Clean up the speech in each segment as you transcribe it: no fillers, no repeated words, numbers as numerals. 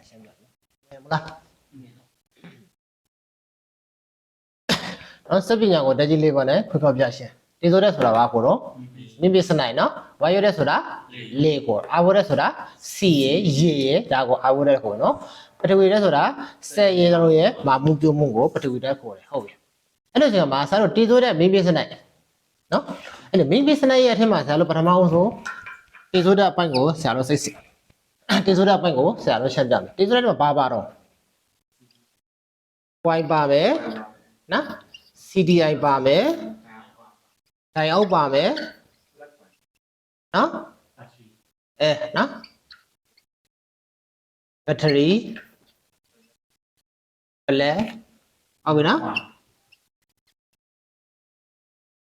ရှင်းပြမယ်မလားနော်စက်ပညာကိုတက်ကြီးလေးပါနဲ့ခွဖောက်ပြရှင်းတေဆိုတဲ့ဆိုတာဘာကိုတော့မိမိစနိုင်နော်ဝါရွတဲ့ဆိုတာလေကိုအာဝတဲ့ဆိုတာစီရေရေဒါကိုအာဝတဲ့ကိုနော်ပထဝီတဲ့ဆိုတာစက်ရေတို့ရဲ့မာမှုပြုမှုကိုပထဝီတဲ့ခေါ်တယ်ဟုတ်ပြီအဲ့လိုဆိုရင်မှာဆရာတို့တေဆိုတဲ့မိမိစနိုင်နော်အဲ့လိုမိမိစနိုင်ရဲ့အထက်မှာဆရာတို့ပထမအောင်ဆုံးတေဆိုတဲ့အပိုင်းကိုဆရာတို့စိတ်စစ်တေဆိုတဲ့အပိုင်းကိုဆရာတို့ရှင်းပြမယ်တေဆိုတဲ့မှာဘာပါတော့ y ပါမယ်နော် CDI ပါမယ်ဒိုင်အောက်ပါမယ်နော်နော်ဘက်ထရီပလဲဟုတ်ပြီနော်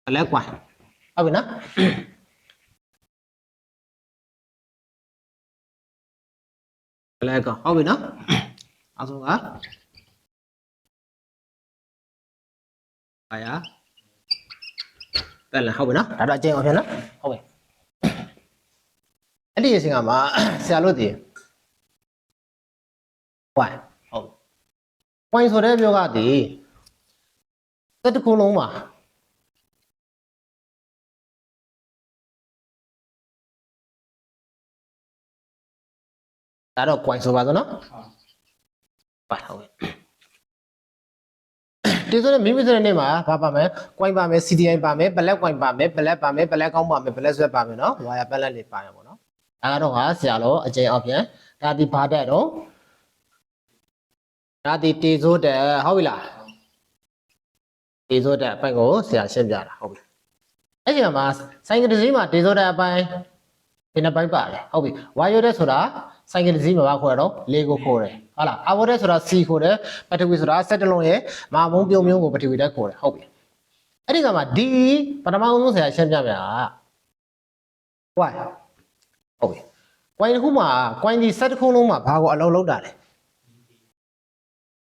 ပလဲကွာဟုတ်ပြီနော်ပလဲကွာဟုတ်ပြီနော်အောက်ဆုံးက哎呀，得了，好不呢？大家见我片了，好呗。这里行啊嘛，下路的，关，好，关于说的表个的，这是恐龙嘛？大家关说吧，着呢？关，好呗。ဒီဆိုရင်မိမိဆိုတဲ့နေ့မှာဘာပါမယ်။ coin ပါမယ် CDI ပါမယ် black coin ပါမယ် black ပါမယ် black ကောင်းပါမယ် black sweat ပါမယ်နော်။ wire balance တွေပါရပါတော့။ဒါကတော့ဟာဆရာတော်အကျဉ်းအောင်ဖြင့်ဒါဒီဘာတက်တော့ဒါဒီတေဆိုးတက်ဟုတ်ပြီလား။တေဆိုးတက်အပိုင်းကိုဆရာရှင်းပြတာဟုတ်ပြီ။အဲ့ဒီမှာဆိုင်ကတစည်းမှာတေဆိုးတက်အပိုင်းဒီနှစ်ပိုင်းပါတယ်ဟုတ်ပြီ။ wire တဲ့ဆိုတာဆိုင်ကတစည်းမှာဘာခေါ်ရတော့လေကိုခေါ်တယ်ဟုတ်လားအာဝတဲ့ဆိုတာ C ခေါ်တယ်ပထဝီဆိုတာစက်တလုံးရဲ့မာမုံပြုံမျိုးကိုပထဝီတက်ခေါ်တယ်ဟုတ်ပြီအဲ့ဒီကမှာ D ပထမဆုံးဆရာရှင်းပြပြတာ why ဟုတ်ပြီ coin တစ်ခုမှာ coin ဒီစက်တစ်ခုလုံးမှာဘာကိုအလုံးလုံးတာလဲ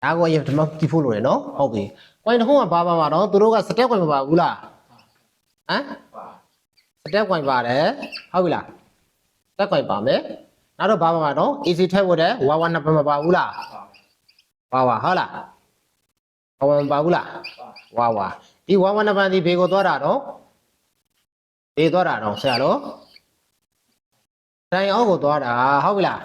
ဒါကိုအရင်ဒီမှာကြည့်ဖို့လိုတယ်နော်ဟုတ်ပြီ coin တစ်ခုမှာဘာပါမှာတော့သူတို့က step coin မပါဘူးလားဟမ် step coin ပါတယ်ဟုတ်ပြီလား step coin ပါမယ်နောက်တော့ဘာမှမတော့ AC ထည့်ဖို့တဲ့ဝါဝါနှစ်ပတ်မပါဘူးလားဝါဝါဟုတ်လားဝါဝါမပါဘူးလားဝါဝါဒီဝါဝါနှစ်ပတ်ဒီဘေကိုသွားတာတော့ဘေသွားတာတော့ဆရာတော့တိုင်အောက်ကိုသွားတာဟုတ်ပြီလား